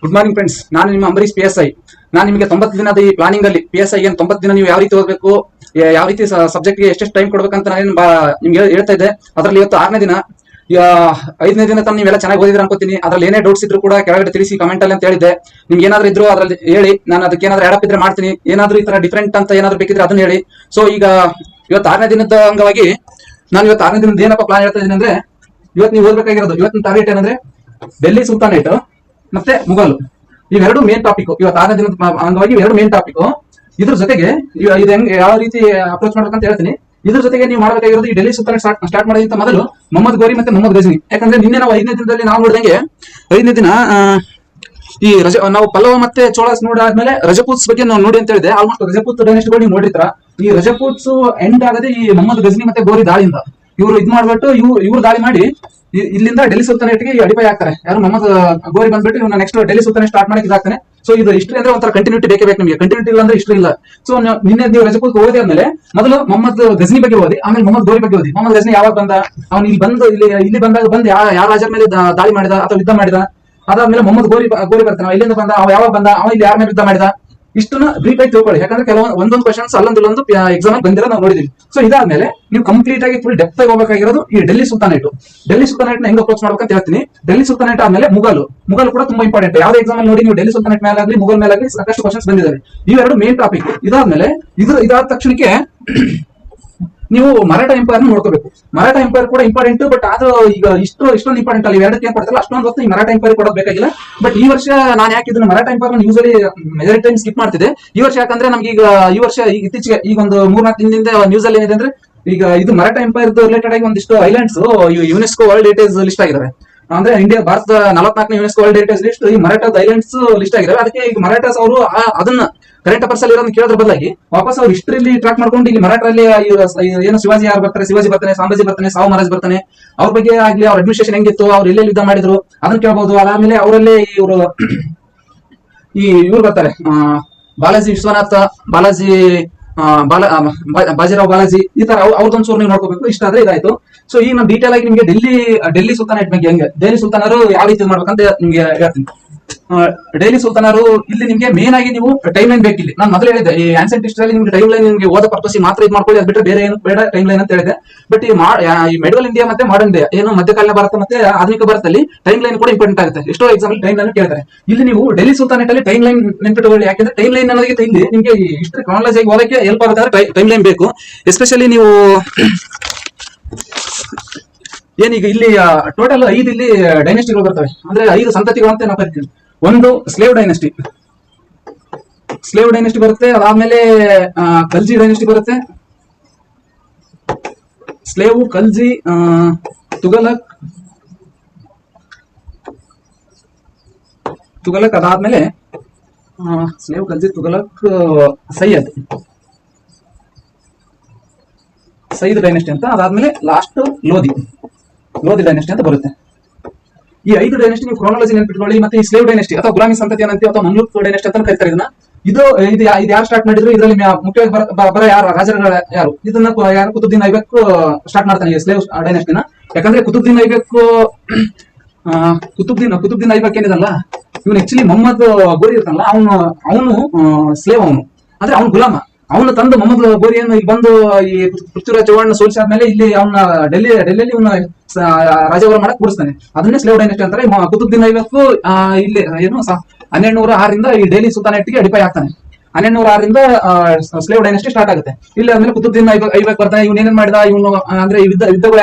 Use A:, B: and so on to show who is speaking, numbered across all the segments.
A: Good morning friends, ನಾನು ನಿಮ್ಮ Ambareesh PSI. ನಾನು ನಿಮಗೆ 90 ದಿನದ ಈ ಪ್ಲಾನಿಂಗ್ ಅಲ್ಲಿ PSI ಏನು 90 ದಿನ ನೀವು ಯಾವ ರೀತಿ ಓದಬೇಕು, ಯಾವ ರೀತಿ ಸಬ್ಜೆಕ್ಟ್ಗೆ ಎಷ್ಟೆಷ್ಟು ಟೈಮ್ ಕೊಡ್ಬೇಕಂತ ನಾನು ನಿಮ್ಗೆ ಹೇಳ್ತಾ ಇದ್ದೆ. ಅದರಲ್ಲಿ ಇವತ್ತು 6ನೇ ದಿನ. 5ನೇ ದಿನ ತನಕ ನೀವೆಲ್ಲ ಚೆನ್ನಾಗಿ ಓದಿದ್ರೆ ಅನ್ಕೋತೀನಿ. ಅದ್ರಲ್ಲಿ ಏನೇ ಡೌಟ್ಸ್ ಇದ್ರು ಕೂಡ ಕೆಳಗಡೆ ತಿಳಿಸಿ ಕಮೆಂಟ್ ಅಲ್ಲಿ ಅಂತ ಹೇಳಿದ್ದೆ. ನಿಮ್ಗೆ ಏನಾದ್ರು ಇದ್ರು ಅದ್ರಲ್ಲಿ ಹೇಳಿ, ನಾನು ಅದಕ್ಕೆ ಏನಾದ್ರು ಆಡ್ ಅಪ್ ಇದ್ರೆ ಮಾಡ್ತೀನಿ. ಏನಾದ್ರು ಈ ತರ ಡಿಫ್ರೆಂಟ್ ಅಂತ ಏನಾದ್ರು ಬೇಕಿದ್ರೆ ಅದನ್ನ ಹೇಳಿ. ಸೊ ಈಗ ಇವತ್ತು 6ನೇ ದಿನದ ಅಂಗವಾಗಿ ನಾನು ಇವತ್ತು 6ನೇ ದಿನದ ಏನಪ್ಪ ಪ್ಲಾನ್ ಹೇಳ್ತಾ ಇದ್ದೀನಿ ಅಂದ್ರೆ, ಇವತ್ತು ನೀವು ಓದಬೇಕಾಗಿರೋದು ಇವತ್ತಿನ ಟಾರ್ಗೆಟ್ ಏನಂದ್ರೆ ಡೆಲ್ಲಿ ಸುಲ್ತಾನೇಟ್ ಮತ್ತೆ ಮುಘಲ್. ಇವೆರಡು ಮೇನ್ ಟಾಪಿಕ್. ಇವತ್ತು 6ನೇ ದಿನದ ಅಂಗವಾಗಿ ಇವೆರಡು ಮೇನ್ ಟಾಪಿಕ್. ಇದ್ರ ಜೊತೆಗೆ ಇದು ಹೆಂಗೆ ಯಾವ ರೀತಿ ಅಪ್ರೋಚ್ ಮಾಡ್ಬೇಕಂತ ಹೇಳ್ತೀನಿ. ಇದ್ರ ಜೊತೆಗೆ ನೀವು ಮಾಡಬೇಕಾಗಿರೋದು ಈ ಡೆಲ್ಲಿ ಸುಲ್ತಾನೇಟ್ ಸ್ಟಾರ್ಟ್ ಮಾಡೋದಕ್ಕಿಂತ ಮೊದಲು ಮೊಹಮ್ಮದ್ ಗೋರಿ ಮತ್ತೆ ಮೊಹಮ್ಮದ್ ಗಜ್ನಿ. ಯಾಕಂದ್ರೆ ನಿನ್ನೆ ನಾವು 5ನೇ ದಿನದಲ್ಲಿ ನಾವು ನೋಡಿದಂಗೆ 5ನೇ ದಿನ ಈ ನಾವು ಪಲ್ಲವ ಮತ್ತೆ ಚೋಳಸ್ ನೋಡಾದ್ಮೇಲೆ ರಜಪೂತ್ಸ್ ಬಗ್ಗೆ ನಾವು ನೋಡಿ ಅಂತ ಹೇಳಿದೆ. ಆಲ್ಮೋಸ್ಟ್ ರಜಪೂತ್ ಡೈನೆಸ್ಟಿಗಳು ನೀವು ನೋಡಿರ್ತಾರ. ಈ ರಜಪೂತ್ಸ್ ಎಂಡ್ ಆಗದೆ ಈ ಮೊಹಮ್ಮದ್ ಗಜ್ನಿ ಮತ್ತೆ ಗೋರಿ ದಾಳಿಯಿಂದ ಇವರು ಇದ್ ಮಾಡ್ಬಿಟ್ಟು ಇವ್ರು ದಾಳಿ ಮಾಡಿ ಇಲ್ಲಿಂದ ಡೆಲ್ಲಿ ಸುಲ್ತಾನೇಟ್ಗೆ ಅಡಿಪಾಯ ಆಗ್ತಾರೆ. ಯಾರು ಮೊಹಮ್ಮದ್ ಗೋರಿ ಬಂದ್ಬಿಟ್ಟು ಇವ್ನ ನೆಕ್ಸ್ಟ್ ಡೆಲ್ಲಿ ಸುಲ್ತಾನೇಟ್ ಸ್ಟಾರ್ಟ್ ಮಾಡಕ್ಕೆ ಇದಾಗ್ತಾನೆ. ಸೊ ಇದು ಹಿಸ್ಟ್ರಿ ಅಂದ್ರೆ ಒಂಥರ ಕಂಟಿನ್ಯೂಟಿ ಬೇಕೇ ಬೇಕು ನಿಮಗೆ. ಕಂಟಿನ್ಯೂಟಿ ಇಲ್ಲ ಅಂದ್ರೆ ಹಿಸ್ಟ್ರಿ ಇಲ್ಲ. ಸೊ ನಿನ್ನೆ ನೀವು ರಜಪೂತ್ ಓದಿ ಆದ್ಮೇಲೆ ಮೊದಲು ಮೊಹಮ್ಮದ್ ಗಜ್ನಿ ಬಗ್ಗೆ ಓದಿ, ಆಮೇಲೆ ಮೊಹಮ್ಮದ್ ಗೋರಿ ಬಗ್ಗೆ ಓದಿ. ಮೊಹಮ್ಮದ್ ಗಜ್ನಿ ಯಾವಾಗ ಬಂದ, ಅವ್ನು ಇಲ್ಲಿ ಬಂದಾಗ ಯಾವ ರಾಜರ ಮೇಲೆ ದಾಳಿ ಮಾಡಿದ ಅಥವಾ ಯುದ್ಧ ಮಾಡಿದ, ಅದಾದ್ಮೇಲೆ ಮೊಹಮ್ಮದ್ ಗೋರಿ ಬರ್ತಾನೆ, ಇಲ್ಲಿಂದ ಬಂದ, ಅವ ಯಾವಾಗ ಬಂದ, ಅವ ಇಲ್ಲಿ ಯಾರ ಮೇಲೆ ಯುದ್ಧ ಮಾಡಿದ, ಇಷ್ಟನ್ನ ಬ್ರೀಫ್ ಆಗಿ ತಿಳ್ಕೊಳ್ಳಿ. ಯಾಕಂದ್ರೆ ಒಂದೊಂದು ಕ್ವಶನ್ಸ್ ಅಲ್ಲೊಂದು ಎಕ್ಸಾಮ್ ಬಂದಿರೋ ನಾವು ನೋಡಿದೀವಿ. ಸೊ ಇದಾದ್ಮೇಲೆ ನೀವು ಕಂಪ್ಲೀಟ್ ಆಗಿ ಫುಲ್ ಡೆಪ್ತ್ ಆಗಿ ಹೋಗಬೇಕಾಗಿರೋದು ಈ ಡೆಲ್ಲಿ ಸುಲ್ತಾನೇಟ್. ಡೆಲ್ಲಿ ಸುಲ್ತಾನೇಟ್ ನ ಹೆಂಗ್ ಅಪ್ರೋಚ್ ಮಾಡ್ಬೇಕಂತ ಹೇಳ್ತೀನಿ. ಡೆಲ್ಲಿ ಸುಲ್ತಾನೇಟ್ ಆದ್ಮೇಲೆ ಮುಘಲ್ ಕೂಡ ತುಂಬಾ ಇಂಪಾರ್ಟೆಂಟ್. ಯಾವ್ದು ಎಕ್ಸಾಮ್ ಅಲ್ಲಿ ನೋಡಿ ನೀವು ಡೆಲ್ಲಿ ಸುಲ್ತಾನೇಟ್ ಮೇಲಾಗ್ಲಿ ಮುಘಲ್ ಮೇಲಾಗ್ಲಿ ಸಾಕಷ್ಟು ಕ್ವಶನ್ಸ್ ಬಂದಿದ್ದಾರೆ. ಇವೆರಡು ಮೇನ್ ಟಾಪಿಕ್. ಇದಾದ್ಮೇಲೆ ಇದಾದ ತಕ್ಷಣಕ್ಕೆ ನೀವು ಮರಾಠ ಎಂಪೈರ್ ನೋಡ್ಕೋಬೇಕು. ಮರಾಠ ಎಂಪೈರ್ ಕೂಡ ಇಂಪಾರ್ಟೆಂಟ್, ಬಟ್ ಅದು ಈಗ ಇಷ್ಟೊಂದು ಇಂಪಾರ್ಟೆಂಟ್ ಅಲ್ಲ. ಇವೆರಡಕ್ಕೆ ಏನ್ ಕೊಡ್ತಲ್ಲ ಅಷ್ಟೊಂದು ಹೊತ್ತು ಈ ಮರಾಠ ಎಂಪೈರ್ ಕೊಡೋದು ಬೇಕಾಗಿಲ್ಲ. ಬಟ್ ಈ ವರ್ಷ ನಾನು ಯಾಕೆ ಇದನ್ನ Maratha empire usually majority time skip ಮಾಡ್ತಿದ್ದೆ. ಈ ವರ್ಷ ಯಾಕಂದ್ರೆ ನಮ್ಗೆ ಈ ವರ್ಷ ಇತ್ತೀಚೆಗೆ ಈಗ ಒಂದು 3-4 ದಿನದಿಂದ ನ್ಯೂಸ್ ಅಲ್ಲಿ ಏನಿದೆ ಅಂದ್ರೆ, ಈಗ ಇದು ಮರಾಠ ಎಂಪೈರ್ ರಿಲೇಟೆಡ್ ಆಗಿ ಒಂದಿಷ್ಟು islands UNESCO world heritage list ಆಗಿದಾವೆ. ಅಂದ್ರೆ ಭಾರತದ 44ನೇ ಯುನೆಸ್ಕೋ ವರ್ಲ್ಡ್ ಹೆರಿಟೇಜ್ ಲಿಸ್ಟ್ ಈ ಮರಾಠದ ಐಲ್ಯಾಂಡ್ಸ್ ಲಿಸ್ಟ್ ಆಗಿದಾವೆ. ಅದಕ್ಕೆ ಈಗ ಮರಾಠಸ್ ಅವರು ಅದನ್ನ ಕರೆಂಟ್ ಅಫೇರ್ಸ್ ಅಲ್ಲಿ ಇರೋದನ್ನ ಕೇಳೋದ್ರ ಬದಲಾಗಿ ವಾಪಸ್ ಅವ್ರು ಹಿಸ್ಟ್ರಿಲಿ ಟ್ರಾಕ್ ಮಾಡ್ಕೊಂಡು ಇಲ್ಲಿ ಮರಾಠಲ್ಲಿ ಏನು ಶಿವಾಜಿ ಯಾರು ಬರ್ತಾರೆ, ಶಿವಾಜಿ ಬರ್ತಾನೆ, ಸಾಂಬಾಜಿ ಬರ್ತಾನೆ, ಸಾವು ಮಹಾರಾಜ್ ಬರ್ತಾನೆ, ಅವ್ರ ಬಗ್ಗೆ ಆಗ್ಲಿ, ಅವ್ರ ಅಡ್ಮಿನಿಸ್ಟ್ರೇಷನ್ ಹೆಂಗಿತ್ತು, ಅವ್ರು ಎಲ್ಲೆಲ್ಲಿ ಯುದ್ಧ ಮಾಡಿದ್ರು ಅದನ್ನ ಕೇಳಬಹುದು. ಅದಾದ್ಮೇಲೆ ಅವರಲ್ಲೇ ಇವ್ರು ಬರ್ತಾರೆ, ಬಾಲಾಜಿ ವಿಶ್ವನಾಥ, ಬಾಜಿರಾವ್ ಬಾಲಾಜಿ, ಈ ತರ ಅವ್ರದೊಂದು ಚೂರು ನೀವು ನೋಡ್ಕೋಬೇಕು. ಇಷ್ಟ ಆದ್ರೆ ಇದಾಯ್ತು. ಸೊ ಈಗ ನಾನು ಡೀಟೇಲ್ ಆಗಿ ನಿಮ್ಗೆ ಡೆಲ್ಲಿ ಸುಲ್ತಾನೇಟ್ ಬಗ್ಗೆ ಹೆಂಗೆ ಡೆಲ್ಲಿ ಸುಲ್ತಾನರು ಯಾವ ರೀತಿ ಮಾಡ್ಬೇಕಂತ ನಿಮ್ಗೆ ಹೇಳ್ತೀನಿ. ಡೆಲ್ಲಿ ಸುಲ್ತಾನರು ಇಲ್ಲಿ ನಿಮ್ಗೆ ಮೇನ್ ಆಗಿ ನೀವು ಟೈಮ್ ಲೈನ್ ಬೇಕಿಲ್ಲ. ನಾನು ಮೊದಲು ಹೇಳಿದೆ ಈ ಆನ್ಸೆಂಟ್ ಹಿಸ್ಟರಿ ಅಲ್ಲಿ ನಿಮ್ಗೆ ಟೈಮ್ ಲೈನ್ ನಿಮ್ಗೆ ಓದೋ ಪರ್ಪಸ್ ಮಾತ್ರ ಇದು ಮಾಡ್ಕೊಳ್ಳಿ, ಅದು ಬಿಟ್ಟರೆ ಬೇರೆ ಏನು ಬೇಡ ಟೈಮ್ ಲೈನ್ ಅಂತ ಹೇಳಿದೆ. ಬಟ್ ಈ ಮೆಡಿವಲ್ ಇಂಡಿಯಾ ಮತ್ತೆ ಮಾಡರ್ನ್ ಇಂಡಿಯಾ ಏನು ಮಧ್ಯಕಾಲೀನ ಭಾರತ ಮತ್ತೆ ಆಧುನಿಕ ಭಾರತದಲ್ಲಿ ಟೈಮ್ ಲೈನ್ ಕೂಡ ಇಂಪಾರ್ಟೆಂಟ್ ಆಗುತ್ತೆ. ಎಷ್ಟೋ ಎಕ್ಸಾಮ್ ಟೈಮ್ ಲೈನ್ ಕೇಳ್ತಾರೆ. ಇಲ್ಲಿ ನೀವು ಡೆಲ್ಲಿ ಸುಲ್ತಾನೇಟ್ ಅಲ್ಲಿ ಟೈಮ್ ಲೈನ್ ನೆನಪಿಟ್ಟುಕೊಳ್ಳಿ. ಯಾಕಂದ್ರೆ ಟೈಮ್ ಲೈನ್ ಅನ್ನೋದಕ್ಕೆ ಇಲ್ಲಿ ನಿಮ್ಗೆ ಹಿಸ್ಟರಿ ಕ್ರಾನಲಾಜಿ ಓದಕ್ಕೆ ಹೆಲ್ಪ್ ಆಗುತ್ತೆ. ಟೈಮ್ ಲೈನ್ ಬೇಕು. ಎಸ್ಪೆಷಲಿ ನೀವು ಏನೀಗ ಇಲ್ಲಿ ಟೋಟಲ್ 5 ಇಲ್ಲಿ ಡೈನೆಸ್ಟಿಗಳು ಬರ್ತವೆ. ಅಂದ್ರೆ 5 ಸಂತತಿಗಳು ಅಂತ ನಾವು ಕರಿತೀವಿ. ಒಂದು ಸ್ಲೇವ್ ಡೈನೆಸ್ಟಿ ಬರುತ್ತೆ. ಅದಾದ್ಮೇಲೆ ಕಲ್ಜಿ ಡೈನೆಸ್ಟಿ ಬರುತ್ತೆ. ಸ್ಲೇವ್, ಕಲ್ಜಿ, ತುಗಲಕ್, ಅದಾದ್ಮೇಲೆ ಸ್ಲೇವ್, ಕಲ್ಜಿ, ತುಗಲಕ್, ಸೈಯದ್ ಡೈನೆಸ್ಟಿ ಅಂತ. ಅದಾದ್ಮೇಲೆ ಲಾಸ್ಟ್ ಲೋಧಿ ಡೈನೆಸ್ಟಿ ಅಂತ ಬರುತ್ತೆ. ಈ 5 ಡೈನೆಸ್ಟಿ ನೀವು ಕ್ರೋನಾಲಜಿ ನೆನಪಿಟ್ಕೊಳ್ಳಿ. ಮತ್ತೆ ಈ ಸ್ಲೇವ್ ಡೈನೆಸ್ಟಿ ಅಥವಾ ಗುಲಾಮಿ ಸಂತತಿ ಏನಂತೀವಿ ಅಥವಾ ಮಮ್ಲೂಕ್ ಡೈನೆಸ್ಟಿ ಅಂತ ಕರಿತಾರೆ ಇದನ್ನ. ಇದು ಯಾರು ಸ್ಟಾರ್ಟ್ ಮಾಡಿದ್ರು, ಇದರಲ್ಲಿ ಮುಖ್ಯವಾಗಿ ಬರ ರಾಜರುಗಳ ಯಾರು, ಇದನ್ನ ಯಾರು ಕುತುಬ್ದೀನ್ ಐಬಕ್ ಸ್ಟಾರ್ಟ್ ಮಾಡ್ತಾನೆ ಈ ಸ್ಲೇವ್ ಡೈನೆಸ್ಟಿನ. ಯಾಕಂದ್ರೆ ಕುತುಬ್ದೀನ್ ಐಬಕ್ ಏನಿದಲ್ಲ, ಇವನು ಆಕ್ಚುಲಿ ಮೊಹಮ್ಮದ್ ಗೋರಿ ಇರ್ತಾನಲ್ಲ, ಅವನು ಸ್ಲೇವ್, ಅಂದ್ರೆ ಅವ್ನು ಗುಲಾಮ. ಅವನು ತಂದು ಮೊಹಮ್ಮದ್ ಗೋರಿಯನ್ನು ಇಲ್ಲಿ ಬಂದು ಈ ಪೃಥ್ವಿರಾಜ್ ಚೌಹಾಣ್ ಸೋಲಿಸಾದ್ಮೇಲೆ ಇಲ್ಲಿ ಅವನ ಡೆಲ್ಲಿಯಲ್ಲಿ ಇವನ್ನ ರಾಜವರ ಮಾಡಕ್ ಕೂಡಿಸ್ತಾನೆ. ಅದನ್ನೇ ಸ್ಲೇವ್ ಡೈನೆಸ್ಟಿ ಅಂತಾರೆ. ಕುತುಬ್ದೀನ್ ಐಬಕ್ ಇಲ್ಲಿ ಏನು 1206ರಿಂದ ಈ ಡೆಲ್ಲಿ ಸುಲ್ತಾನೇಟ್ಗೆ ಅಡಿಪಾಯ ಆಗ್ತಾನೆ. 1206ರಿಂದ ಸ್ಲೇವ್ ಡೈನೆಸ್ಟಿ ಸ್ಟಾರ್ಟ್ ಆಗುತ್ತೆ. ಇಲ್ಲಿ ಆದ್ಮೇಲೆ ಕುತುಬ್ದೀನ್ ಐಬಕ್ ಬರ್ತಾನೆ. ಇವನ್ ಏನೇನ್ ಮಾಡಿದ, ಇವನು ಅಂದ್ರೆ ಯುದ್ಧ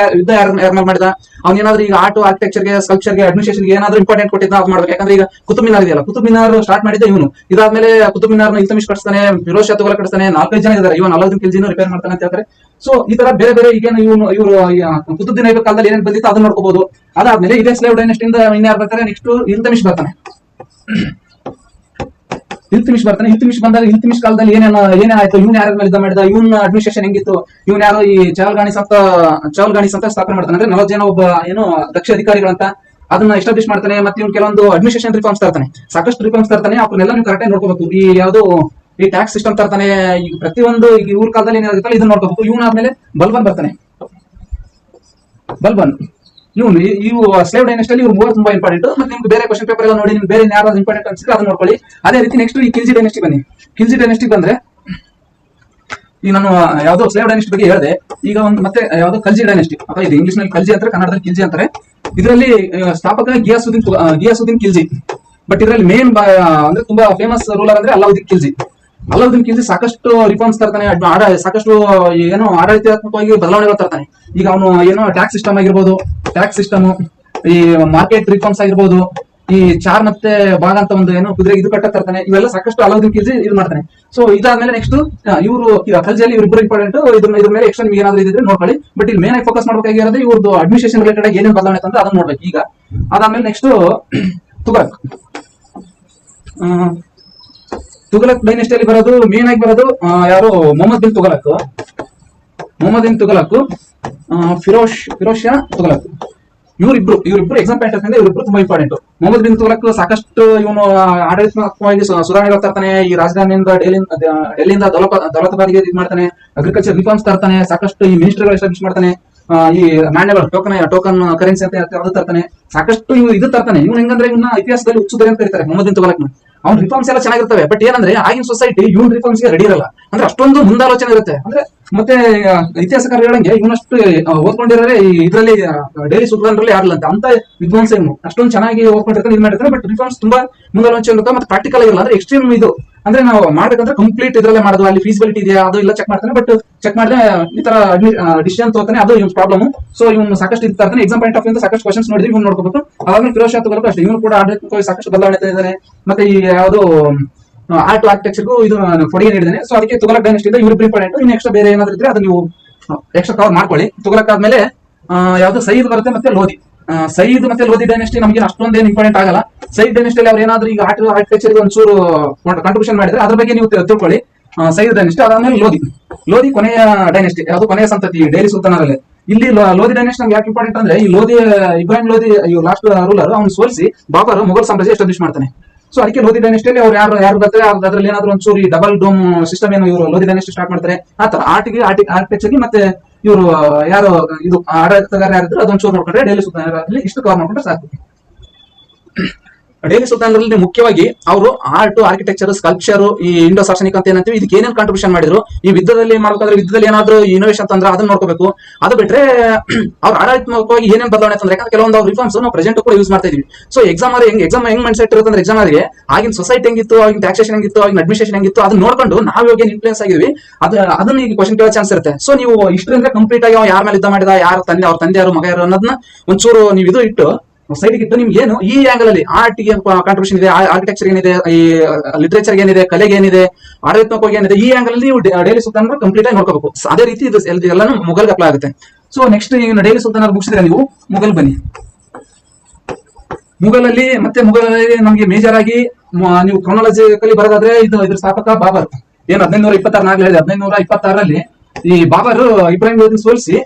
A: ಯಾರ ಮಾಡಿದ, ಅವ್ನೇನಾದ್ರೂ ಈಗ ಆರ್ಕಿಟೆಕ್ಚರ್ಗೆ, ಸ್ಕಲ್ಪ್ಚರ್ಗೆ, ಅಡ್ಮಿನಿಸ್ಟ್ರೇಷನ್ಗೆ ಏನಾದ್ರೂ ಇಂಪಾರ್ಟೆಂಟ್ ಕೊಟ್ಟಿದ್ದ ಅದು ಮಾಡ್ಬೇಕು. ಯಾಕಂದ್ರೆ ಈಗ ಕುತುಬ್ ಮಿನಾರ್ ಇದೆಯಲ್ಲ, ಕುತುಬ್ ಮಿನಾರ್ ಸ್ಟಾರ್ಟ್ ಮಾಡಿದ್ದ ಇವನು. ಇದಾದ್ಮೇಲೆ ಕುತುಬ್ ಮಿನಾರ್ನ ಇಲ್ತಮಿಶ್ ಕಟ್ಸ್ತಾನೆ, ಫಿರೋಜ್ ಶಾ ತುಘಲಕ್ ಕಟ್ಸ್ತಾನೆ. 4-5 ಜನ ಇದ್ದಾರೆ. ಇವನ್ ಅಲಾವುದ್ದೀನ್ ಖಿಲ್ಜಿನೂ ರಿಪೇರ್ ಮಾಡ್ತಾನೆ ಅಂತ ಹೇಳ್ತಾರೆ. ಸೊ ಈ ತರ ಬೇರೆ ಈಗ ಇವರು ಕುತುಬ್ದೀನ್ ಐಬಕ್ ಕಾಲದಲ್ಲಿ ಏನೇನ್ ಬಂದಿತ್ತು ಅದನ್ನ ನೋಡ್ಕೋಬಹುದು. ಅದಾದ್ಮೇಲೆ ಇದೇ ಸ್ಲೇವ್ ಡೈನೆಸ್ಟಿಯಿಂದ ಇನ್ಯಾರು ಬರ್ತಾರೆ, ನೆಕ್ಸ್ಟ್ ಇಲ್ತಮಿಶ್ ಬರ್ತಾನೆ. ಇಲ್ತಮಿಶ್ ಬಂದಾಗ ಇಲ್ತಮಿಶ್ ಕಾಲದಲ್ಲಿ ಏನೇನಾಯ್ತು, ಇವ್ನು ಯಾರ ಮೇಲೆ ಯುದ್ಧ ಮಾಡಿದ, ಇವನ್ ಅಡ್ಮಿನಿಸ್ಟ್ರೇಷನ್ ಹೆಂಗಿತ್ತು, ಇವನ್ ಯಾರೋ ಈ ಚಹಲ್ಗಾಣಿ ಸಂತ ಸ್ಥಾಪನೆ ಮಾಡ್ತಾನೆ. ಅಂದ್ರೆ 40 ಜನ ಒಬ್ಬ ಏನು ದಕ್ಷ ಅಧಿಕಾರಿಗಳಂತ ಅದನ್ನ ಎಸ್ಟಾಬ್ಲಿಷ್ ಮಾಡ್ತಾನೆ. ಮತ್ತೆ ಇವ್ನು ಕೆಲವೊಂದು ಅಡ್ಮಿನಿಸ್ಟ್ರೇಷನ್ ರಿಫಾರ್ಮ್ಸ್ ತರ್ತಾನೆ, ಸಾಕಷ್ಟು ರಿಫಾರ್ಮ್ಸ್ ತರ್ತಾನೆ. ಅವ್ರನ್ನೆಲ್ಲ ನೀವು ಕರೆಕ್ಟಾಗಿ ನೋಡ್ಕೋಬೇಕು. ಈ ಯಾವ್ದು ಈ ಟ್ಯಾಕ್ಸ್ ಸಿಸ್ಟಮ್ ತರ್ತಾನೆ. ಈಗ ಪ್ರತಿಯೊಂದು ಈಗ ಇವ್ರ ಕಾಲದಲ್ಲಿ ಏನಾಗುತ್ತಲ್ಲ ಇದನ್ನ ನೋಡ್ಕೋಬೇಕು. ಇವನಾದ್ಮೇಲೆ ಬಲ್ಬನ್ ಬರ್ತಾನೆ. ಇವು ಸ್ಲೇವ್ ಡೈನೆಸ್ಟಿ ಅಲ್ಲಿ ಇವ್ರು ಮೂವರು ತುಂಬಾ ಇಂಪಾರ್ಟೆಂಟ್. ಮತ್ತೆ ನಿಮ್ಗೆ ಬೇರೆ ಕ್ವಶನ್ ಪೇಪರ್ ಎಲ್ಲ ನೋಡಿ ನಿಮ್ಗೆ ಬೇರೆ ಯಾರು ಇಂಪಾರ್ಟೆಂಟ್ ಅನ್ಸಿದ್ರೆ ಅದನ್ನ ನೋಡ್ಕೊಳ್ಳಿ. ಅದೇ ರೀತಿ ನೆಕ್ಸ್ಟ್ ಈ ಖಿಲ್ಜಿ ಡೈನೆಸ್ಟಿ ಬನ್ನಿ. ಖಿಲ್ಜಿ ಡೈನೆಸ್ಟಿ ಬಂದ್ರೆ ಈಗ ನಾನು ಯಾವ್ದೋ ಸ್ಲೇವ್ ಡೈನೆಸ್ಟಿ ಬಗ್ಗೆ ಹೇಳಿದೆ. ಈಗ ಒಂದು ಮತ್ತೆ ಯಾವ್ದೋ ಖಲ್ಜಿ ಡೈನೆಸ್ಟಿ ಅಥವಾ ಇದು ಇಂಗ್ಲಿಷ್ ನಲ್ಲಿ ಖಲ್ಜಿ ಅಂತಾರೆ, ಕನ್ನಡದಲ್ಲಿ ಖಿಲ್ಜಿ ಅಂತಾರೆ. ಇದರಲ್ಲಿ ಸ್ಥಾಪಕ ಗಿಯಾಸುದ್ದೀನ್ ಖಿಲ್ಜಿ. ಬಟ್ ಇದರಲ್ಲಿ ಮೇನ್ ಅಂದ್ರೆ ತುಂಬಾ ಫೇಮಸ್ ರೂಲರ್ ಅಂದ್ರೆ ಅಲಾವುದ್ದೀನ್ ಖಿಲ್ಜಿ. ಅಲಾವುದ್ದೀನ್ ಖಿಲ್ಜಿ ಸಾಕಷ್ಟು ರಿಫಾರ್ಮ್ಸ್ ತರ್ತಾನೆ, ಸಾಕಷ್ಟು ಏನೋ ಆಡಳಿತಾತ್ಮಕವಾಗಿ ಬದಲಾವಣೆಗಳು ತರ್ತಾನೆ. ಈಗ ಅವನು ಏನೋ ಟ್ಯಾಕ್ಸ್ ಸಿಸ್ಟಮ್ ಆಗಿರ್ಬೋದು, ಟ್ಯಾಕ್ಸ್ ಸಿಸ್ಟಮ್, ಈ ಮಾರ್ಕೆಟ್ ರಿಫಾರ್ಮ್ಸ್ ಆಗಿರ್ಬೋದು, ಈ ಚಾರ್ ಮತ್ತೆ ಭಾಗ ಅಂತ ಒಂದು ಏನೋ ಕುದುರೆ ಇದು ಕಟ್ಟ ತರ್ತಾನೆ. ಇವೆಲ್ಲ ಸಾಕಷ್ಟು ಅಲಾವುದ್ದೀನ್ ಖಿಲ್ಜಿ ಇದು ಮಾಡ್ತಾನೆ. ಸೊ ಇದಾದ್ಮೇಲೆ ನೆಕ್ಸ್ಟ್ ಇವರು ಖಲ್ಜಿಯಲ್ಲಿ ಇವ್ರಿಬ್ಬರು ಇಂಪಾರ್ಟೆಂಟ್. ಇದ್ರ ಮೇಲೆ ಎಕ್ಸ್ಟ್ರಾ ನಿಮ್ಗೆ ಏನಾದ್ರು ಇದ್ರೆ ನೋಡ್ಕೊಳ್ಳಿ. ಬಟ್ ಇಲ್ಲಿ ಮೇನ್ ಆಗಿ ಫೋಕಸ್ ಮಾಡ್ಬೇಕಾಗಿರೋದು ಇವ್ರದ್ದು ಅಡ್ಮಿನಿಸ್ಟ್ರೇಷನ್ ರಿಲೇಟೆಡ್ ಆಗಿ ಏನೇನು ಬದಲಾವಣೆ ಅಂತ ಅದನ್ನ ನೋಡ್ಬೇಕು. ಈಗ ಅದಾದ್ಮೇಲೆ ನೆಕ್ಸ್ಟ್ ತುಘಲಕ್. ತುಘಲಕ್ ಡೈನೆಸ್ಟಿಯಲ್ಲಿ ಬರೋದು ಮೇನ್ ಆಗಿ ಬರೋದು ಯಾರು ಮೊಹಮ್ಮದ್ ಬಿನ್ ತುಘಲಕ್, ಫಿರೋಜ್ ಶಾ ತುಘಲಕ್. ಇವರಿಬ್ರು ಎಕ್ಸಾಮ್ ಪಾಯಿಂಟ್ ಅಂದ್ರೆ ಇವರಿಬ್ರು ತುಂಬಾ ಇಂಪಾರ್ಟೆಂಟ್. ಮೊಹಮ್ಮದ್ ಬಿನ್ ತುಘಲಕ್ ಸಾಕಷ್ಟು ಇವನು ಆಡಳಿತಾತ್ಮಕವಾಗಿ ಸುಧಾರಣೆಗಳು ತರ್ತಾನೆ. ಈ ರಾಜಧಾನಿಯಿಂದ ಡೆಲ್ಲಿಯಿಂದ ದೌಲತಾಬಾದ್ಗೆ ಇದು ಮಾಡ್ತಾನೆ. ಅಗ್ರಿಕಲ್ಚರ್ ರಿಫಾರ್ಮ್ಸ್ ತರ್ತಾನೆ. ಸಾಕಷ್ಟು ಈ ಮಿನಿಸ್ಟ್ರಿಗಳು ಎಸ್ಟಾಬ್ಲಿಷ್ ಮಾಡ್ತಾನೆ. ಈ ನಾಣ್ಯಗಳು ಟೋಕನ್ ಕರೆನ್ಸಿ ಅಂತ ಅದು ತರ್ತಾನೆ. ಸಾಕಷ್ಟು ಇದು ತರ್ತಾನೆ. ಇವನು ಹೆಂಗಂದ್ರೆ ಇವನ್ನ ಇತಿಹಾಸದಲ್ಲಿ ಹುಚ್ಚುದರೆ ಅಂತ ಕರೀತಾರೆ ಮೊಹಮ್ಮದ್ ಬಿನ್ ತುಘಲಕ್. ಅವ್ನ ರಿಫಾರ್ಮ್ಸ್ ಎಲ್ಲ ಚೆನ್ನಾಗಿರ್ತವೆ. ಬಟ್ ಏನಂದ್ರೆ ಆಗಿನ ಸೊಸೈಟಿ ಇವನ್ ರಿಫಾರ್ಮ್ಸ್ ಗೆ ರೆಡಿ ಇರಲ್ಲ. ಅಂದ್ರೆ ಅಷ್ಟೊಂದು ಮುಂದಾಲೋಚನೆ ಇರುತ್ತೆ. ಅಂದ್ರೆ ಮತ್ತೆ ಇತಿಹಾಸಕಾರ ಹೇಳಂಗೆ ಇವನಷ್ಟು ಓದ್ಕೊಂಡಿರೋರೆ ಇದರಲ್ಲಿ ಡೈಲಿ ಸುಲ್ತಾನ್ರಲ್ಲಿ ಯಾರಿಲ್ಲ ಅಂತ ವಿದ್ವಾಂಸ ಇವನು. ಅಷ್ಟೊಂದು ಚೆನ್ನಾಗಿ ಓದ್ಕೊಂಡಿರ್ತಾನೆ, ಇದು ಮಾಡಿರ್ತಾನೆ. ಬಟ್ ರಿಫಾರ್ಮ್ಸ್ ತುಂಬಾ ಮುಂದಾಲೋಚನೆ ಇರುತ್ತೆ. ಮತ್ತೆ ಪ್ರಾಕ್ಟಿಕಲ್ ಆಗಿರಲ್ಲ. ಅಂದ್ರೆ ಎಕ್ಸ್ಟ್ರೀಮ್ ಇದು ಅಂದ್ರೆ ನಾವು ಮಾಡ್ಬೇಕಂದ್ರೆ ಕಂಪ್ಲೀಟ್ ಇದ್ರಲ್ಲೇ ಮಾಡೋದು. ಅಲ್ಲಿ ಫೀಸಿಬಿಲಿಟಿ ಇದೆಯಾ ಅದು ಇಲ್ಲ ಚೆಕ್ ಮಾಡ್ತಾನೆ. ಬಟ್ ಚೆಕ್ ಮಾಡಿದ್ರೆ ಈ ತರ ಡಿಸಿಷನ್ ತಗೋತಾನೆ. ಅದು ಇವ್ನ ಪ್ರಾಬ್ಲಮ್. ಸೊ ಇವನು ಸಾಕಷ್ಟು ಇದು ತರ್ತಾನೆ. ಎಕ್ಸಾಮ್ ಪಾಯಿಂಟ್ ಆಫ್ ವ್ಯೂ ಸಾಕಷ್ಟು ಕ್ವಶನ್ಸ್ ನೋಡಿದ್ರೆ ಇವ್ನು ನೋಡ್ಕೋಬೇಕು. ಅದಾದ್ಮೇಲೆ ಫಿರೋಜ್ ಶಾ ತುಘಲಕ್ ಅಷ್ಟೇ. ಇವನು ಕೂಡ ಆಡಳಿತವಾಗಿ ಸಾಕಷ್ಟು ಬದಲಾವಣೆ ಇದ್ದಾನೆ. ಮತ್ತೆ ಈ ಯಾವುದು ಆರ್ಟ್ ಆರ್ಕಿಟೆಕ್ಚರ್ಗೂ ಇದು ಕೊಡುಗೆ ನೀಡಿದ್ದಾನೆ. ಸೊ ಅದಕ್ಕೆ ತುಘಲಕ್ ಡೈನೆಸ್ಟಿ ಇಂದ ಇವ್ರು ಇಂಪಾರ್ಟೆಂಟ್. ಇನ್ನು ಎಕ್ಸ್ಟ್ರಾ ಬೇರೆ ಏನಾದ್ರು ಇದ್ರೆ ಅದು ನೀವು ಎಕ್ಸ್ಟ್ರಾ ಕವರ್ ಮಾಡ್ಕೊಳ್ಳಿ. ತುಘಲಕ್ ಆದ್ಮೇಲೆ ಯಾವ್ದು ಸಯೀದ್ ಬರುತ್ತೆ ಮತ್ತೆ ಲೋಧಿ. ಸಯೀದ್ ಮತ್ತೆ ಲೋಧಿ ಡೈನೆಸ್ಟಿ ನಮ್ಗೆ ಅಷ್ಟೊಂದೇನು ಇಂಪಾರ್ಟೆಂಟ್ ಆಗಲ್ಲ. ಸಯೀದ್ ಡೈನೆಸ್ಟಿಯಲ್ಲಿ ಅವ್ರು ಏನಾದ್ರು ಈಗ ಆರ್ಕಿಟೆಕ್ಚರ್ ಒಂಚೂರು ಕಾಂಟ್ರಿಬ್ಯೂಷನ್ ಮಾಡಿದ್ರೆ ಅದ್ರ ಬಗ್ಗೆ ನೀವು ತಿಳ್ಕೊಳ್ಳಿ. ಸಯೀದ್ ಡೈನೆಸ್ಟಿ ಅದಾದ್ಮೇಲೆ ಲೋಧಿ ಕೊನೆಯ ಡೈನೆಸ್ಟಿ, ಯಾವುದು ಕೊನೆಯ ಸಂತತಿ ಡೆಲ್ಲಿ ಸುಲ್ತಾನರಲ್ಲಿ. ಇಲ್ಲಿ ಲೋಧಿ ಡೈನೆಸ್ಟಿ ನಮ್ಗೆ ಯಾಕೆ ಇಂಪಾರ್ಟೆಂಟ್ ಅಂದ್ರೆ ಈ ಇಬ್ರಾಹಿಂ ಲೋಧಿ ಲಾಸ್ಟ್ ರೂಲರ್ ಅವ್ನು ಸೋಲಿಸಿ ಬಾಬರ್ ಮೊಘಲ್ ಸಾಮ್ರಾಜ್ಯ ಎಸ್ಟಾಬ್ಲಿಷ್ ಮಾಡ್ತಾನೆ. ಸೊ ಅದಕ್ಕೆ ಲೋಧಿ ಡೈನೆಸ್ಟಿಯಲ್ಲಿ ಅವ್ರು ಯಾರು ಬರ್ತಾರೆ ಅದ್ರಲ್ಲಿ ಏನಾದ್ರು ಒಂಚೂರು ಡಬಲ್ ಡೋಮ್ ಸಿಸ್ಟಮ್ ಏನು ಇವರು ಲೋಧಿ ಡೈನೆಸ್ಟಿ ಸ್ಟಾರ್ಟ್ ಮಾಡ್ತಾರೆ. ಆತರ ಆರ್ಕಿಟೆಕ್ಚರ್ಗೆ ಮತ್ತೆ ಇವರು ಯಾರು ಇದು ಆಡಳಿತಗಾರ ಯಾರಿದ್ರು ಅದೊಂಚೂರು ನೋಡ್ಕೊಂಡ್ರೆ ಡೆಲ್ಲಿ ಸುಲ್ತಾನರಲ್ಲಿ ಇಷ್ಟು ಕವರ್ ಮಾಡ್ಕೊಂಡ್ರೆ ಸಾಕು. ಡೆಲ್ಲಿ ಸುಲ್ತಾನರಲ್ಲಿ ಮುಖ್ಯವಾಗಿ ಅವರು ಆರ್ಟ್, ಆರ್ಕಿಟೆಕ್ಚರ್, ಸ್ಕಲ್ಪ್ಚರ್, ಈ ಇಂಡೋ ಸಾರ್ಸನಿಕ್ ಅಂತ ಏನಂತೀವಿ ಇದಕ್ಕೆ ಏನೇನು ಕಾಂಟ್ರಿಬ್ಯೂಷನ್ ಮಾಡಿದ್ರು. ಈ ಯುದ್ಧದಲ್ಲಿ ಮಾಡ್ಬೇಕಾದ್ರೆ ಯುದ್ಧದಲ್ಲಿ ಏನಾದ್ರು ಇನೋವೇಷನ್ ತಂದ್ರೆ ಅದನ್ನ ನೋಡ್ಕೋಬೇಕು. ಅದು ಬಿಟ್ರೆ ಅವ್ರ ಆಡಳಿತಾತ್ಮಕವಾಗಿ ಏನೇನು ಬದಲಾವಣೆ ತಂದ್ರೆ, ಯಾಕಂದ್ರೆ ಕೆಲವೊಂದು ಅವ್ರ ರಿಫಾರ್ಮ್ಸ್ ನಾವು ಪ್ರೆಸೆಂಟ್ ಕೂಡ ಯೂಸ್ ಮಾಡ್ತಾ ಇದೀವಿ. ಸೊ ಎಕ್ಸಾಮ್ ಹೆಂಗ್ ಮೈಂಡ್ ಸೆಟ್ ಇರುತ್ತೆ ಅಂದ್ರೆ ಎಕ್ಸಾಮ್ ಅವರಿಗೆ ಆಗಿನ ಸೊಸೈಟಿ ಹೆಂಗಿತ್ತು, ಆಗಿನ ಟ್ಯಾಕ್ಸೇಷನ್ ಹೆಂಗಿತ್ತು, ಆಗಿನ ಅಡ್ಮಿನಿಸ್ಟ್ರೇಷನ್ ಹೆಂಗಿತ್ತು ಅದನ್ನ ನೋಡ್ಕೊಂಡು ನಾವು ಇವಾಗ ಏನ್ ಇನ್ಫ್ಲೂಯೆನ್ಸ್ ಆಗಿದ್ವಿ ಅದನ್ನ ಈಗ ಕ್ವಶನ್ ಕೇಳೋ ಚಾನ್ಸ್ ಇರುತ್ತೆ. ಸೊ ನೀವು ಇಷ್ಟರಿಂದ ಕಂಪ್ಲೀಟ್ ಆಗಿ ಯಾರ ಮೇಲೆ ಯುದ್ಧ ಮಾಡಿದ, ಯಾರು ತಂದೆ, ಅವ್ರ ತಂದೆ ಯಾರು, ಮಗ ಯಾರು ಅನ್ನೋದನ್ನ ಒಂಚೂರು ನೀವು ಇದು ಇಟ್ಟು ಸೈಡ್ಗೆ ಇಟ್ಟು ನಿಮ್ಗೆ ಏನು ಈ ಆಂಗಲ್ ಅಲ್ಲಿ ಆರ್ಟ್ಗೆ ಕಾಂಟ್ರಿಬ್ಯೂಷನ್ ಇದೆ, ಆರ್ಕಿಟೆಕ್ಚರ್ ಏನಿದೆ, ಈ ಲಿಟರೇಚರ್ ಏನಿದೆ, ಕಲೆಗೆ ಏನಿದೆ, ಆಡಳಿತಾತ್ಮಕವಾಗಿ ಏನಿದೆ, ಈ ಆಂಗಲ್ ಅಲ್ಲಿ ನೀವು ಡೆಲ್ಲಿ ಸುಲ್ತಾನ ಕಂಪ್ಲೀಟ್ ಆಗಿ ನೋಡ್ಕೋಬೇಕು. ಅದೇ ರೀತಿ ಇದು ಎಲ್ಲಾನು ಮುಘಲ್ಗೆ ಅಪ್ಲೈ ಆಗುತ್ತೆ. ಸೊ ನೆಕ್ಸ್ಟ್ ಈಗ ಡೆಲ್ಲಿ ಸುಲ್ತಾನ ಮುಗಿಸಿದ್ರೆ ನೀವು ಮುಘಲ್ ಬನ್ನಿ. ಮುಘಲಲ್ಲಿ ನಮಗೆ ಮೇಜರ್ ಆಗಿ ನೀವು ಕ್ರೊನಾಲಜಿಕಲಿ ಬರೋದಾದ್ರೆ ಇದ್ರ ಸ್ಥಾಪಕ ಬಾಬರ್. ಏನು 1526 ಹೇಳಿದೆ. 1526ರಲ್ಲಿ ಈ ಬಾಬರ್ ಇಬ್ರಾಹಿಂ ಲೋಧಿನ ಸೋಲಿಸಿ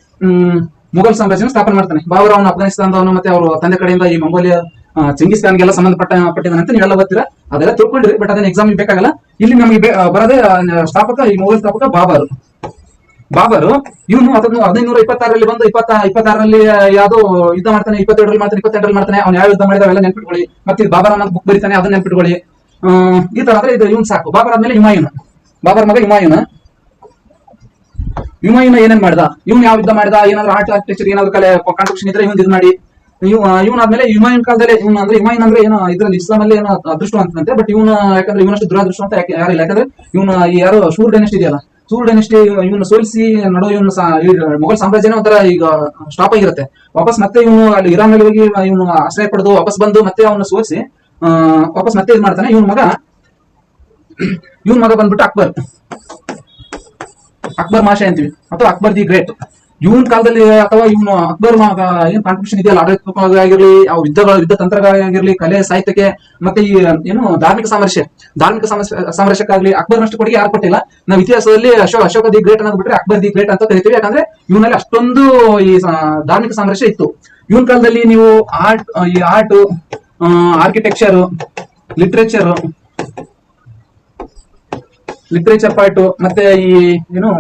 A: ಮುಘಲ್ ಸಾಮ್ರಾಜ್ಯನ ಸ್ಥಾಪನೆ ಮಾಡ್ತಾನೆ. ಬಾಬರ್ ಅವನು ಅಫ್ಘಾನಿಸ್ತಾನದವನು, ಮತ್ತೆ ಅವರು ತಂದೆ ಕಡೆಯಿಂದ ಈ ಮಂಗೋಲಿಯಾ ಚೆಂಗಿಸ್ ಖಾನ್ಗೆಲ್ಲ ಸಂಬಂಧಪಟ್ಟಿದ್ದಾನೆ ಅಂತ ನೀವೆಲ್ಲ ಗೊತ್ತೀರಾ, ಅದೆಲ್ಲ ತಿಳ್ಕೊಂಡಿರಿ. ಬಟ್ ಅದನ್ನ ಎಕ್ಸಾಮ್ ಬೇಕಾಗಲ್ಲ. ಇಲ್ಲಿ ನಮಗೆ ಬರೋದೇ ಸ್ಥಾಪಕ, ಈ ಮೊಘಲ್ ಸ್ಥಾಪಕ ಬಾಬರ್. ಇವನು 1526ರಲ್ಲಿ ಬಂದು 26ರಲ್ಲಿ ಯಾವ್ದೋ ಯುದ್ಧ ಮಾಡ್ತಾನೆ, 27ರಲ್ಲಿ ಮಾಡ್ತಾನೆ. ಅವ್ನು ಯಾವ ಯುದ್ಧ ಮಾಡಿದ ಅವೆಲ್ಲ ನೆನ್ಪಿಟ್ಕೊಳ್ಳಿ. ಮತ್ತೆ ಬಾಬರ್ ಅನ್ನೋದು ಬುಕ್ ಬರೀತಾನೆ, ಅದನ್ನ ನೆನ್ಪಿಟ್ಕೊಳ್ಳಿ. ಈ ತರ ಅಂದ್ರೆ ಇದು ಇವನ್ ಸಾಕು. ಬಾಬರ್ ಆದ್ಮೇಲೆ ಬಾಬರ್ ಮಗ ಹುಮಾಯೂನ್ ಏನೇನ್ ಮಾಡ್ದ, ಇವ್ನು ಯಾವ ಯುದ್ಧ ಮಾಡಿದ, ಏನಾದ್ರು ಆರ್ಟ್ ಆರ್ಕಿಟೆಕ್ಚರ್ ಏನಾದ್ರು ಕಲೆ ಕಾಂಟ್ರಿಬ್ಯೂಷನ್ ಇದ್ರೆ ಇವ್ನು ಇದು ಮಾಡಿ. ಇವನಾದ್ಮೇಲೆ ಹುಮಾಯೂನ್ ಕಾಲದಲ್ಲಿ ಹುಮಾಯೂನ್ ಅಂದ್ರೆ ಏನೋ ಇದ್ರಲ್ಲಿ ಇಸ್ಲಾಂ ಅಲ್ಲಿ ಏನೋ ಅದೃಷ್ಟ ಅಂತಂತೆ. ಬಟ್ ಇವನು ಯಾಕಂದ್ರೆ ಇವನಷ್ಟು ದುರಾದೃಷ್ಟ ಅಂತ ಯಾರಿಲ್ಲ. ಯಾಕಂದ್ರೆ ಇವನು ಯಾರು ಸೂರ್ ಡೈನೆಸ್ಟಿ ಇದೆಯಲ್ಲ, ಸೂರ್ ಡೈನೆಸ್ಟಿ ಇವನು ಸೋಲಿಸಿ ನಡು ಇವನು ಮೊಘಲ್ ಸಾಮ್ರಾಜ್ಯನೇ ಒಂಥರ ಈಗ ಸ್ಟಾಪ್ ಆಗಿರುತ್ತೆ. ವಾಪಸ್ ಮತ್ತೆ ಇವನು ಅಲ್ಲಿ ಇರಾನ್ ನಲ್ಲಿ ಹೋಗಿ ಇವನು ಆಶ್ರಯ ಪಡೆದು ವಾಪಸ್ ಬಂದು ಮತ್ತೆ ಅವನು ಸೋಲಿಸಿ ವಾಪಸ್ ಮತ್ತೆ ಇದು ಮಾಡ್ತಾನೆ. ಇವನ್ ಮಗ ಬಂದ್ಬಿಟ್ಟು ಅಕ್ಬರ್ ಮಾಷೆ ಅಂತೀವಿ, ಅಥವಾ ಅಕ್ಬರ್ ದಿ ಗ್ರೇಟ್. ಇವನ್ ಕಾಲದಲ್ಲಿ ಅಥವಾ ಇವನು ಅಕ್ಬರ್ ಏನ್ ಕಾಂಟ್ರಿಬ್ಯೂಷನ್ ಇದೆಯಲ್ಲ, ಆಡಳಿತಾತ್ಮಕವಾಗಿರ್ಲಿ, ಯುದ್ಧ ತಂತ್ರಗಾಗಿರ್ಲಿ, ಕಲೆ ಸಾಹಿತ್ಯಕ್ಕೆ, ಮತ್ತೆ ಈ ಏನು ಧಾರ್ಮಿಕ ಸಾಮರಸ್ಯಕ್ಕಾಗ್ಲಿ ಅಕ್ಬರ್ನಷ್ಟು ಕೊಡುಗೆ ಯಾರು ಕೊಟ್ಟಿಲ್ಲ. ನಾವು ಇತಿಹಾಸದಲ್ಲಿ ಅಶೋಕ ದಿ ಗ್ರೇಟ್ ಅನ್ನೋದು ಬಿಟ್ರೆ ಅಕ್ಬರ್ ದಿ ಗ್ರೇಟ್ ಅಂತ ಕರಿತೀವಿ. ಯಾಕಂದ್ರೆ ಇವನಲ್ಲಿ ಅಷ್ಟೊಂದು ಈ ಧಾರ್ಮಿಕ ಸಾಮರಸ್ಯ ಇತ್ತು. ಇವನ್ ಕಾಲದಲ್ಲಿ ನೀವು ಆರ್ಟ್, ಆರ್ಕಿಟೆಕ್ಚರ್, ಲಿಟ್ರೇಚರ್ ಪಾರ್ಟ್, ಮತ್ತೆ ಈ ಏನು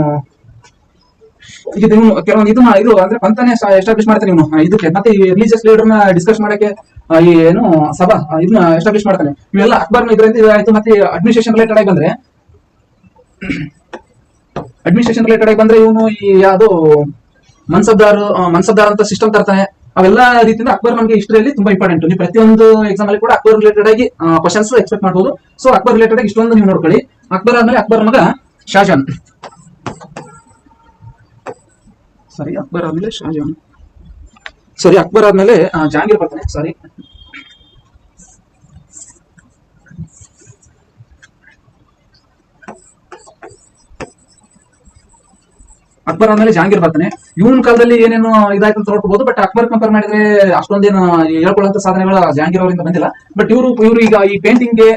A: ಇದು ಕೆಲವೊಂದು ಇದು ಅಂದ್ರೆ ಪಂಥನೇ ಎಸ್ಟಾಬ್ಲಿಷ್ ಮಾಡ್ತಾನೆ ಇವನು ಇದಕ್ಕೆ, ಮತ್ತೆ ಈ ರಿಲಿಜಿಯಸ್ ಲೀಡರ್ ನ ಡಿಸ್ಕಸ್ ಮಾಡಕ್ಕೆ ಈ ಏನು ಸಭಾ ಇದನ್ನ ಎಸ್ಟಾಬ್ಲಿಷ್ ಮಾಡ್ತಾನೆ. ಇವೆಲ್ಲ ಅಕ್ಬರ್ನ ಇದರಿಂದ ಆಯ್ತು. ಮತ್ತೆ ಅಡ್ಮಿನಿಸ್ಟ್ರೇಷನ್ ರಿಲೇಟೆಡ್ ಆಗಿ ಬಂದ್ರೆ ಇವನು ಈ ಯಾವುದು ಮನ್ಸಬ್ದಾರ್ ಅಂತ ಸಿಸ್ಟಮ್ ತರ್ತಾನೆ. ಅವೆಲ್ಲ ರೀತಿಯಿಂದ ಅಕ್ಬರ್ ನಮಗೆ ಹಿಸ್ಟ್ರಿಯಲ್ಲಿ ತುಂಬಾ ಇಂಪಾರ್ಟೆಂಟ್. ನೀವು ಪ್ರತಿಯೊಂದು ಎಕ್ಸಾಮ್ ಅಲ್ಲಿ ಕೂಡ ಅಕ್ಬರ್ ರಿಲೇಟೆಡ್ ಆಗಿ ಕ್ವಶನ್ಸ್ ಎಕ್ಸ್ಪೆಕ್ಟ್ ಮಾಡಬಹುದು. ಸೊ ಅಕ್ಬರ್ ರಿಲೇಟೆಡ್ ಆಗಿ ಇಷ್ಟೊಂದು ನೀವು ನೋಡ್ಕೊಳ್ಳಿ. ಅಕ್ಬರ್ ಆದ್ಮೇಲೆ ಅಕ್ಬರ್ ಮಗ ಶಾಜಾನ್, ಅಕ್ಬರ್ ಆದ್ಮೇಲೆ ಜಹಾಂಗೀರ್ ಬರ್ತಾನೆ. ಅಕ್ಬರ್ ಆದ್ಮೇಲೆ ಜಹಾಂಗೀರ್ ಬರ್ತಾನೆ. ಇವನ್ ಕಾಲದಲ್ಲಿ ಏನೇನು ಇದಾಯ್ತು ಅಂತ ನೋಡ್ಕೋಬಹುದು. ಬಟ್ ಅಕ್ಬರ್ ಕಂಪೇರ್ ಮಾಡಿದ್ರೆ ಅಷ್ಟೊಂದೇನು ಹೇಳ್ಕೊಳ್ಳುವಂತ ಸಾಧನೆಗಳ ಜಹಾಂಗೀರ್ ಅವರಿಂದ ಬಂದಿಲ್ಲ. ಬಟ್ ಇವರು ಈಗ ಈ ಪೇಂಟಿಂಗ್ ಗೆ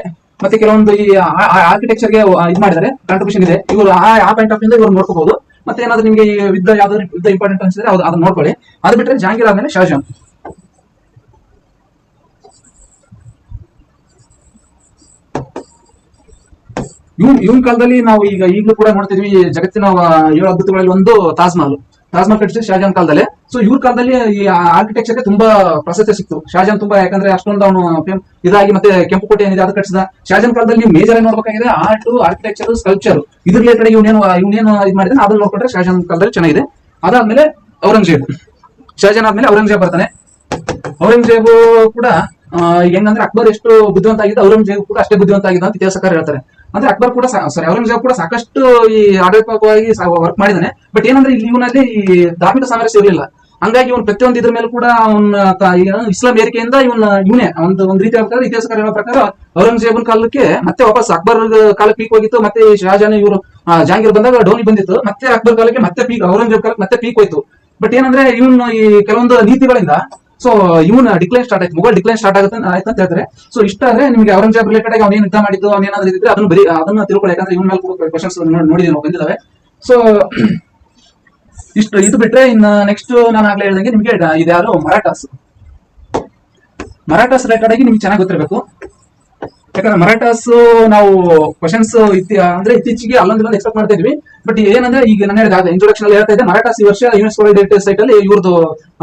A: ಮತ್ತೆ ಕೆಲವೊಂದು ಈ ಆರ್ಕಿಟೆಕ್ಚರ್ ಗೆ ಇದು ಮಾಡಿದರೆ ಕಾಂಟ್ರಿಬ್ಯೂಷನ್ ಇದೆ. ಇವರು ಆ ಪಾಯಿಂಟ್ ಆಫ್ ಇವ್ರು ನೋಡ್ಕೋಬಹುದು. ಮತ್ತೆ ಏನಾದ್ರು ನಿಮ್ಗೆ ಯಾವ್ದಾದ್ರು ಯುದ್ಧ ಇಂಪಾರ್ಟೆಂಟ್ ಅನ್ಸಿದ್ರೆ ಅದನ್ನ ನೋಡ್ಕೊಳ್ಳಿ. ಅದು ಬಿಟ್ರೆ ಜಹಾಂಗೀರ್ ಆದ್ಮೇಲೆ ಶಾಜಾನ್. ಇವನ್ ಕಾಲದಲ್ಲಿ ನಾವು ಈಗಲೂ ಕೂಡ ನೋಡ್ತಿದ್ವಿ, ಜಗತ್ತಿನ 7 ಅದ್ಭುತಗಳಲ್ಲಿ ಒಂದು ತಾಜ್ ಮಹಲ್ ಕಟ್ಟಿಸಿದ ಶಾಜಾನ್ ಕಾಲದಲ್ಲಿ. ಸೊ ಇವ್ರ ಕಾಲದಲ್ಲಿ ಈ ಆರ್ಕಿಟೆಕ್ಚರ್ಗೆ ತುಂಬಾ ಪ್ರಾಶಸ್ತ್ಯ ಸಿಕ್ತು. ಶಾಜಾನ್ ತುಂಬಾ, ಯಾಕಂದ್ರೆ ಅಷ್ಟೊಂದು ಅವನು ಇದಾಗಿ ಮತ್ತೆ ಕೆಂಪು ಕೋಟೆ ಏನಿದೆ ಅದು ಕಟ್ಟಿಸಿದ. ಶಾಜಾನ್ ಕಾಲದಲ್ಲಿ ನೀವು ಮೇಜರ್ ಆಗಿ ನೋಡ್ಬೇಕಾಗಿದೆ ಆರ್ಟ್, ಆರ್ಕಿಟೆಕ್ಚರ್, ಸ್ಕಲ್ಪ್ಚರ್ ಇದ್ರ ರಿಲೇಟೆಡ್ ಇವನೇನು ಇದು ಮಾಡಿದ್ರೆ ಅದನ್ನ ನೋಡ್ಕೊಂಡ್ರೆ ಶಾಜಾನ್ ಕಾಲದಲ್ಲಿ ಚೆನ್ನಾಗಿದೆ. ಅದಾದ್ಮೇಲೆ ಔರಂಗಜೇಬ್. ಶಾಜಾನ್ ಆದ್ಮೇಲೆ ಔರಂಗಜೇಬ್ ಬರ್ತಾನೆ. ಔರಂಗಜೇಬು ಕೂಡ ಹೆಂಗಂದ್ರೆ ಅಕ್ಬರ್ ಎಷ್ಟು ಬುದ್ಧಿವಂತ ಆಗಿದ್ದ, ಔರಂಗಜೇಬ್ ಕೂಡ ಅಷ್ಟೇ ಬುದ್ಧಿವಂತ ಆಗಿದ್ದ ಅಂತ ಇತಿಹಾಸಕಾರ ಹೇಳ್ತಾರೆ. ಅಂದ್ರೆ ಅಕ್ಬರ್ ಕೂಡ ಔರಂಗಜೇಬ್ ಕೂಡ ಸಾಕಷ್ಟು ಈ ಆಡಳಿತವಾಗಿ ವರ್ಕ್ ಮಾಡಿದಾನೆ. ಬಟ್ ಏನಂದ್ರೆ ಇಲ್ಲಿ ಇವನಲ್ಲಿ ಈ ಧಾರ್ಮಿಕ ಸಾಮರಸ್ಯ ಇರಲಿಲ್ಲ. ಹಂಗಾಗಿ ಇವನು ಪ್ರತಿಯೊಂದು ಇದ್ರ ಮೇಲೂ ಕೂಡ ಇಸ್ಲಾಂ ಏರಿಕೆಯಿಂದ ಇವನೇ ಒಂದು ರೀತಿ ಇತಿಹಾಸಕಾರ ಹೇಳೋ ಪ್ರಕಾರ ಔರಂಗಜೇಬನ್ ಕಾಲಕ್ಕೆ ಮತ್ತೆ ವಾಪಸ್ ಅಕ್ಬರ್ ಕಾಲಕ್ಕೆ ಪೀಕ್ ಹೋಗಿತ್ತು. ಮತ್ತೆ ಶಹಜಾನ್ ಇವರು ಜಹಾಂಗೀರ್ ಬಂದಾಗ ಡೋನಿ ಬಂದಿತ್ತು. ಮತ್ತೆ ಅಕ್ಬರ್ ಕಾಲಕ್ಕೆ ಮತ್ತೆ ಪೀಕ್, ಔರಂಗಜೇಬ್ ಕಾಲಕ್ಕೆ ಮತ್ತೆ ಪೀಕ್ ಹೋಯ್ತು. ಬಟ್ ಏನಂದ್ರೆ ಇವನು ಈ ಕೆಲವೊಂದು ನೀತಿಗಳಿಂದ ಸೊ ಇವನ್ ಡಿಕ್ಲೈನ್ ಸ್ಟಾರ್ಟ್ ಆಯ್ತು, ಮೊಘಲ್ ಡಿಕ್ಲೈನ್ ಸ್ಟಾರ್ಟ್ ಆಗುತ್ತೆ ಆಯ್ತು ಅಂತ ಹೇಳ್ತಾರೆ. ಸೊ ಇಷ್ಟ ಆದ್ರೆ ನಿಮ್ಗೆ ಔರಂಗಜೇಬ್ ರಿಲೇಟೆಡ್ ಆಗಿ ಅವನೇನು ಯುದ್ಧ ಮಾಡಿದ್ದು, ಅವನೇನಾದ್ರೂ ಇದ್ರೆ ಅದನ್ನ ತಿಳ್ಕೊಳ್ಳಿ. ಯಾಕಂದ್ರೆ ಇವನ್ ಮೇಲೆ ಕ್ವಶನ್ಸ್ ನೋಡಿದೀವಿ ನಾವು, ಬಂದಿದ್ದಾವೆ. ಸೊ ಇದು ಬಿಟ್ರೆ ಇನ್ನು ನೆಕ್ಸ್ಟ್ ನಾನು ಆಗ್ಲೇ ಹೇಳ್ದಂಗೆ ನಿಮ್ಗೆ ಇದ್ಯಾರು ಮರಾಠಾಸ್ ರಿಲೇಟೆಡ್ ಆಗಿ ನಿಮ್ಗೆ ಚೆನ್ನಾಗಿ ಗೊತ್ತಿರಬೇಕು. ಯಾಕಂದ್ರೆ ಮರಾಠಾಸ್ ನಾವು ಕ್ವಶನ್ಸ್ ಅಂದ್ರೆ ಇತ್ತೀಚೆಗೆ ಅಲ್ಲೊಂದು ಎಕ್ಸ್ಪೆಕ್ಟ್ ಮಾಡ್ತಾ ಇದ್ವಿ. ಬಟ್ ಏನಂದ್ರೆ ಈಗ ನಾನು ಹೇಳಿದ ಇಂಟ್ರೊಡಕ್ಷನ್ ಅಲ್ಲಿ ಹೇಳ್ತಾ ಇದ್ದೆ, ಮರಾಠಾಸ್ ಈ ವರ್ಷ ಯುನೆಸ್ಕೋ ಹೆರಿಟೇಜ್ ಸೈಟ್ ಅಲ್ಲಿ ಇವ್ರದ್ದು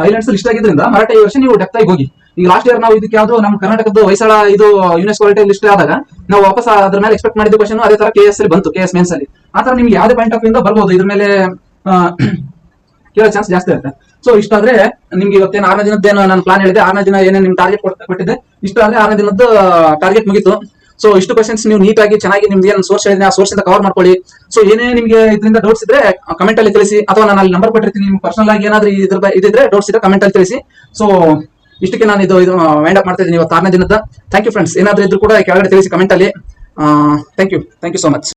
A: ಐಲ್ಯಾಂಡ್ಸ್ ಲಿಸ್ಟ್ ಆಗಿದ್ರಿಂದ ಮರಾಠ ಈ ವರ್ಷ ನೀವು ಡೆಪ್ತ್ ಆಗಿ ಹೋಗಿ. ಈಗ ಲಾಸ್ಟ್ ಇಯರ್ ನಾವು ಇದಕ್ಕೆ ಯಾವ್ದು ನಮ್ಮ ಕರ್ನಾಟಕದ ಹೊಯ್ಸಳ ಇದು ಯುನೆಸ್ಕೋ ಹೆರಿಟೇಜ್ ಲಿಸ್ಟ್ ಆದಾಗ ನಾವು ವಾಪಸ್ ಅದ್ರ ಮೇಲೆ ಎಕ್ಸ್ಪೆಕ್ಟ್ ಮಾಡಿದ ಕ್ವಶನ್ ಅದೇ ತರ KS ಅಲ್ಲಿ ಬಂತು, KS ಮೇನ್ಸ್ ಅಲ್ಲಿ. ಆತರ ನಿಮ್ಗೆ ಯಾವ್ದೇ ಪಾಯಿಂಟ್ ಆಫ್ ಇಂದ ಬರ್ಬೋದು, ಇದ್ರ ಮೇಲೆ ಕೇಳೋ ಚಾನ್ಸ್ ಜಾಸ್ತಿ ಇರುತ್ತೆ. ಸೊ ಇಷ್ಟಾದ್ರೆ ನಿಮ್ಗೆ ಇವತ್ತೇನು 6ನೇ ದಿನದ್ದೇನು ನಾನು ಪ್ಲಾನ್ ಹೇಳಿದೆ, 6ನೇ ದಿನ ಏನೇನು ನಿಮ್ ಟಾರ್ಗೆಟ್ ಕೊಟ್ಟಿದ್ದೆ, ಇಷ್ಟ ಆದ್ರೆ 6ನೇ ದಿನದ್ದು ಟಾರ್ಗೆಟ್ ಮುಗಿತು. ಸೊ ಇಷ್ಟು ಕ್ವಶನ್ಸ್ ನೀವು ನೀಟಾಗಿ ಚೆನ್ನಾಗಿ ನಿಮ್ಗೆ ಏನು ಸೋರ್ಸ್ ಹೇಳಿದ್ರೆ ಆ ಸೋರ್ಸ್ ಇಂದ ಕವರ್ ಮಾಡ್ಕೊಳ್ಳಿ. ಸೊ ಏನೇ ನಿಮ್ಗೆ ಇದರಿಂದ ಡೌಟ್ಸ್ ಇದ್ರೆ ಕಮೆಂಟ್ ಅಲ್ಲಿ ತಿಳಿಸಿ, ಅಥವಾ ನಾನು ಅಲ್ಲಿ ನಂಬರ್ ಕೊಟ್ಟಿರ್ತೀನಿ. ನಿಮ್ಗೆ ಪರ್ಸನಲ್ ಆಗಿ ಏನಾದ್ರೂ ಇದ್ರೆ ಡೌಟ್ಸ್ ಇದ್ರೆ ಕಮೆಂಟ್ ಅಲ್ಲಿ ತಿಳಿಸಿ. ಸೊ ಇಷ್ಟಕ್ಕೆ ನಾನು ಇದು ವೈಂಡ್ ಅಪ್ ಮಾಡ್ತಾ ಇದ್ದೀನಿ ಇವತ್ತು 6ನೇ ದಿನದ. Thank you friends. ಏನಾದ್ರೂ ಇದ್ರು ಕೂಡ ಕೆಳಗಡೆ ತಿಳಿಸಿ ಕಮೆಂಟ್ ಅಲ್ಲಿ. Thank you so much.